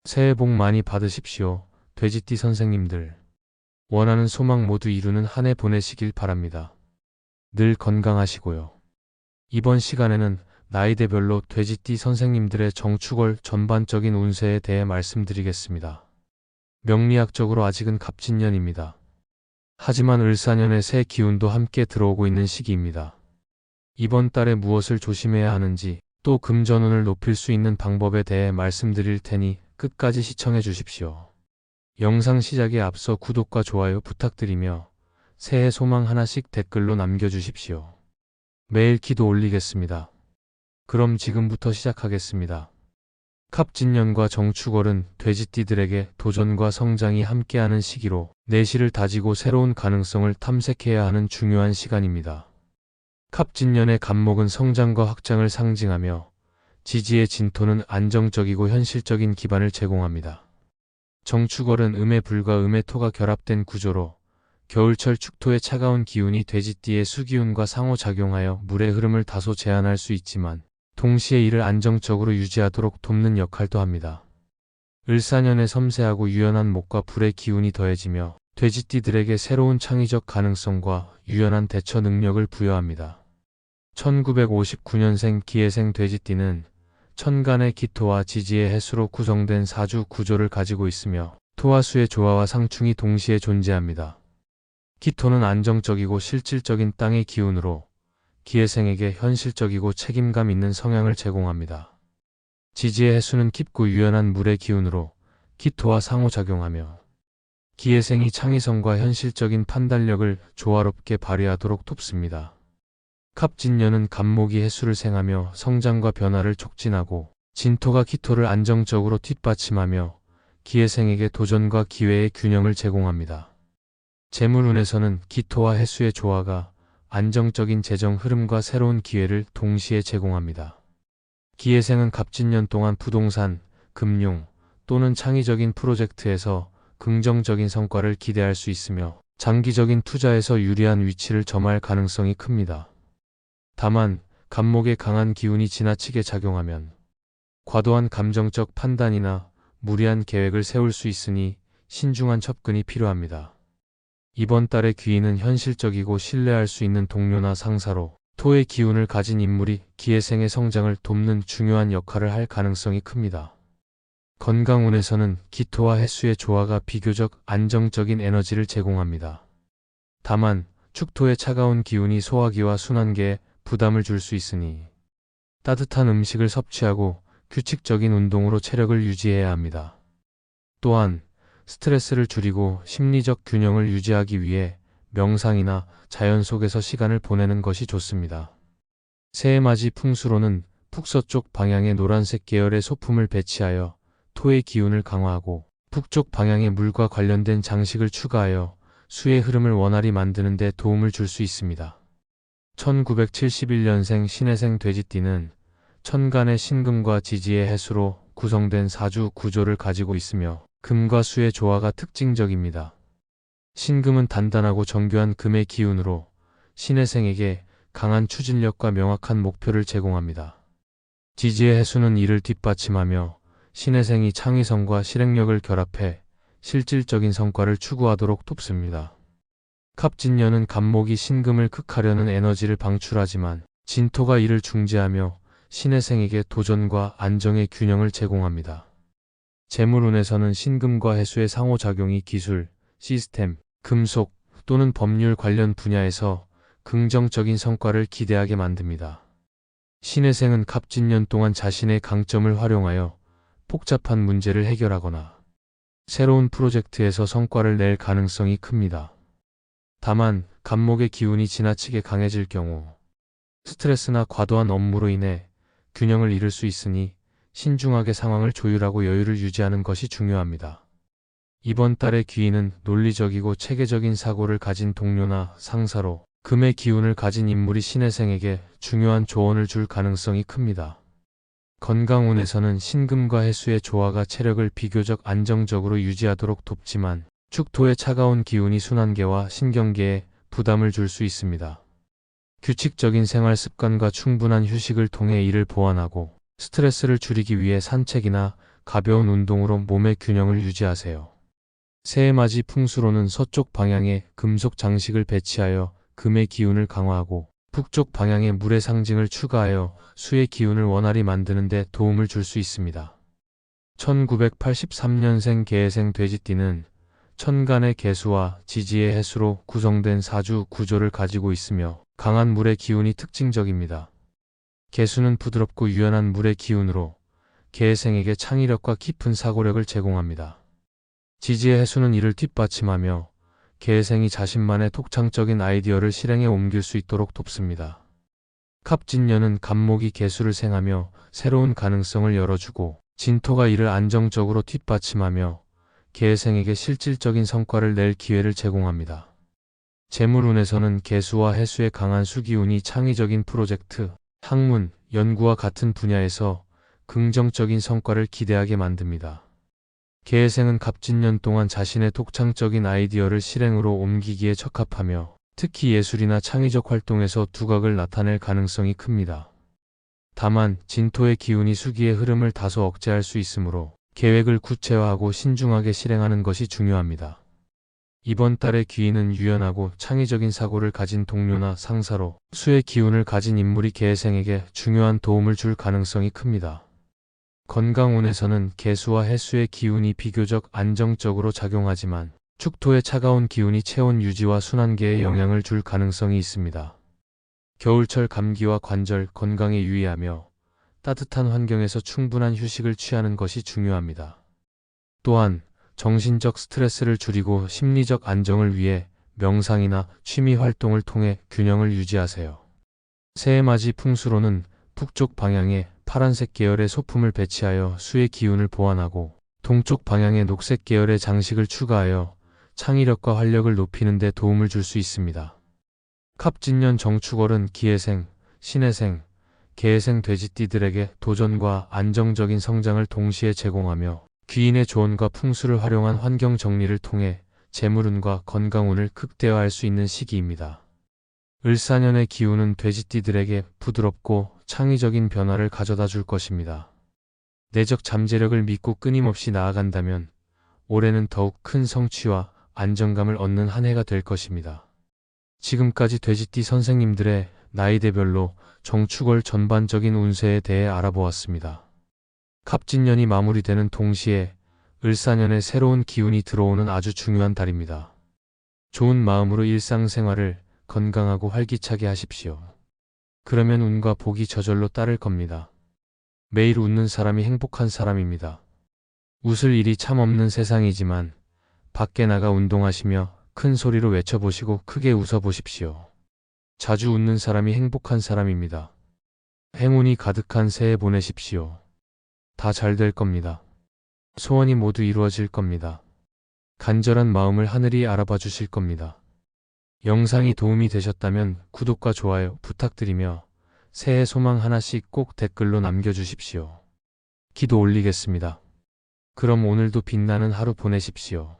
새해 복 많이 받으십시오. 돼지띠 선생님들. 원하는 소망 모두 이루는 한 해 보내시길 바랍니다. 늘 건강하시고요. 이번 시간에는 나이대별로 돼지띠 선생님들의 정축월 전반적인 운세에 대해 말씀드리겠습니다. 명리학적으로 아직은 갑진년입니다. 하지만 을사년의 새 기운도 함께 들어오고 있는 시기입니다. 이번 달에 무엇을 조심해야 하는지, 또 금전운을 높일 수 있는 방법에 대해 말씀드릴 테니 끝까지 시청해 주십시오. 영상 시작에 앞서 구독과 좋아요 부탁드리며 새해 소망 하나씩 댓글로 남겨주십시오. 매일 기도 올리겠습니다. 그럼 지금부터 시작하겠습니다. 갑진년과 정축월은 돼지띠들에게 도전과 성장이 함께하는 시기로 내실을 다지고 새로운 가능성을 탐색해야 하는 중요한 시간입니다. 갑진년의 갑목은 성장과 확장을 상징하며 지지의 진토는 안정적이고 현실적인 기반을 제공합니다. 정축월은 음의 불과 음의 토가 결합된 구조로 겨울철 축토의 차가운 기운이 돼지띠의 수기운과 상호작용하여 물의 흐름을 다소 제한할 수 있지만 동시에 이를 안정적으로 유지하도록 돕는 역할도 합니다. 을사년의 섬세하고 유연한 목과 불의 기운이 더해지며 돼지띠들에게 새로운 창의적 가능성과 유연한 대처 능력을 부여합니다. 1959년생 기해생 돼지띠는 천간의 기토와 지지의 해수로 구성된 사주 구조를 가지고 있으며 토와 수의 조화와 상충이 동시에 존재합니다. 기토는 안정적이고 실질적인 땅의 기운으로 기해생에게 현실적이고 책임감 있는 성향을 제공합니다. 지지의 해수는 깊고 유연한 물의 기운으로 기토와 상호작용하며 기해생이 창의성과 현실적인 판단력을 조화롭게 발휘하도록 돕습니다. 갑진년은 갑목이 해수를 생하며 성장과 변화를 촉진하고 진토가 기토를 안정적으로 뒷받침하며 기해생에게 도전과 기회의 균형을 제공합니다. 재물운에서는 기토와 해수의 조화가 안정적인 재정 흐름과 새로운 기회를 동시에 제공합니다. 기해생은 갑진년 동안 부동산, 금융 또는 창의적인 프로젝트에서 긍정적인 성과를 기대할 수 있으며 장기적인 투자에서 유리한 위치를 점할 가능성이 큽니다. 다만 갑목의 강한 기운이 지나치게 작용하면 과도한 감정적 판단이나 무리한 계획을 세울 수 있으니 신중한 접근이 필요합니다. 이번 달의 귀인은 현실적이고 신뢰할 수 있는 동료나 상사로 토의 기운을 가진 인물이 기해생의 성장을 돕는 중요한 역할을 할 가능성이 큽니다. 건강운에서는 기토와 해수의 조화가 비교적 안정적인 에너지를 제공합니다. 다만 축토의 차가운 기운이 소화기와 순환계에 부담을 줄 수 있으니 따뜻한 음식을 섭취하고 규칙적인 운동으로 체력을 유지해야 합니다. 또한 스트레스를 줄이고 심리적 균형을 유지하기 위해 명상이나 자연 속에서 시간을 보내는 것이 좋습니다. 새해맞이 풍수로는 북서쪽 방향의 노란색 계열의 소품을 배치하여 토의 기운을 강화하고 북쪽 방향의 물과 관련된 장식을 추가하여 수의 흐름을 원활히 만드는 데 도움을 줄 수 있습니다. 1971년생 신해생 돼지띠는 천간의 신금과 지지의 해수로 구성된 사주 구조를 가지고 있으며 금과 수의 조화가 특징적입니다. 신금은 단단하고 정교한 금의 기운으로 신해생에게 강한 추진력과 명확한 목표를 제공합니다. 지지의 해수는 이를 뒷받침하며 신해생이 창의성과 실행력을 결합해 실질적인 성과를 추구하도록 돕습니다. 갑진년은 갑목이 신금을 극하려는 에너지를 방출하지만 진토가 이를 중재하며 신해생에게 도전과 안정의 균형을 제공합니다. 재물운에서는 신금과 해수의 상호작용이 기술, 시스템, 금속 또는 법률 관련 분야에서 긍정적인 성과를 기대하게 만듭니다. 신해생은 갑진년 동안 자신의 강점을 활용하여 복잡한 문제를 해결하거나 새로운 프로젝트에서 성과를 낼 가능성이 큽니다. 다만 갑목의 기운이 지나치게 강해질 경우 스트레스나 과도한 업무로 인해 균형을 잃을 수 있으니 신중하게 상황을 조율하고 여유를 유지하는 것이 중요합니다. 이번 달의 귀인은 논리적이고 체계적인 사고를 가진 동료나 상사로 금의 기운을 가진 인물이 신해생에게 중요한 조언을 줄 가능성이 큽니다. 건강운에서는 신금과 해수의 조화가 체력을 비교적 안정적으로 유지하도록 돕지만 축토의 차가운 기운이 순환계와 신경계에 부담을 줄 수 있습니다. 규칙적인 생활 습관과 충분한 휴식을 통해 이를 보완하고 스트레스를 줄이기 위해 산책이나 가벼운 운동으로 몸의 균형을 유지하세요. 새해맞이 풍수로는 서쪽 방향에 금속 장식을 배치하여 금의 기운을 강화하고 북쪽 방향에 물의 상징을 추가하여 수의 기운을 원활히 만드는 데 도움을 줄 수 있습니다. 1983년생 개해생 돼지띠는 천간의 개수와 지지의 해수로 구성된 사주 구조를 가지고 있으며 강한 물의 기운이 특징적입니다. 개수는 부드럽고 유연한 물의 기운으로 개해생에게 창의력과 깊은 사고력을 제공합니다. 지지의 해수는 이를 뒷받침하며 개해생이 자신만의 독창적인 아이디어를 실행에 옮길 수 있도록 돕습니다. 갑진년은 갑목이 개수를 생하며 새로운 가능성을 열어주고 진토가 이를 안정적으로 뒷받침하며 개해생에게 실질적인 성과를 낼 기회를 제공합니다. 재물운에서는 개수와 해수의 강한 수기운이 창의적인 프로젝트, 학문, 연구와 같은 분야에서 긍정적인 성과를 기대하게 만듭니다. 개해생은 갑진년 동안 자신의 독창적인 아이디어를 실행으로 옮기기에 적합하며 특히 예술이나 창의적 활동에서 두각을 나타낼 가능성이 큽니다. 다만 진토의 기운이 수기의 흐름을 다소 억제할 수 있으므로 계획을 구체화하고 신중하게 실행하는 것이 중요합니다. 이번 달의 귀인은 유연하고 창의적인 사고를 가진 동료나 상사로 수의 기운을 가진 인물이 개해생에게 중요한 도움을 줄 가능성이 큽니다. 건강운에서는 개수와 해수의 기운이 비교적 안정적으로 작용하지만 축토의 차가운 기운이 체온 유지와 순환계에 영향을 줄 가능성이 있습니다. 겨울철 감기와 관절 건강에 유의하며 따뜻한 환경에서 충분한 휴식을 취하는 것이 중요합니다. 또한 정신적 스트레스를 줄이고 심리적 안정을 위해 명상이나 취미 활동을 통해 균형을 유지하세요. 새해맞이 풍수로는 북쪽 방향에 파란색 계열의 소품을 배치하여 수의 기운을 보완하고 동쪽 방향에 녹색 계열의 장식을 추가하여 창의력과 활력을 높이는 데 도움을 줄 수 있습니다. 갑진년 정축월은 기해생, 신해생, 개해생 돼지띠들에게 도전과 안정적인 성장을 동시에 제공하며 귀인의 조언과 풍수를 활용한 환경 정리를 통해 재물운과 건강운을 극대화할 수 있는 시기입니다. 을사년의 기운은 돼지띠들에게 부드럽고 창의적인 변화를 가져다 줄 것입니다. 내적 잠재력을 믿고 끊임없이 나아간다면 올해는 더욱 큰 성취와 안정감을 얻는 한 해가 될 것입니다. 지금까지 돼지띠 선생님들의 나이대별로 정축월 전반적인 운세에 대해 알아보았습니다. 갑진년이 마무리되는 동시에 을사년에 새로운 기운이 들어오는 아주 중요한 달입니다. 좋은 마음으로 일상생활을 건강하고 활기차게 하십시오. 그러면 운과 복이 저절로 따를 겁니다. 매일 웃는 사람이 행복한 사람입니다. 웃을 일이 참 없는 세상이지만 밖에 나가 운동하시며 큰 소리로 외쳐보시고 크게 웃어보십시오. 자주 웃는 사람이 행복한 사람입니다. 행운이 가득한 새해 보내십시오. 다 잘 될 겁니다. 소원이 모두 이루어질 겁니다. 간절한 마음을 하늘이 알아봐 주실 겁니다. 영상이 도움이 되셨다면 구독과 좋아요 부탁드리며 새해 소망 하나씩 꼭 댓글로 남겨주십시오. 기도 올리겠습니다. 그럼 오늘도 빛나는 하루 보내십시오.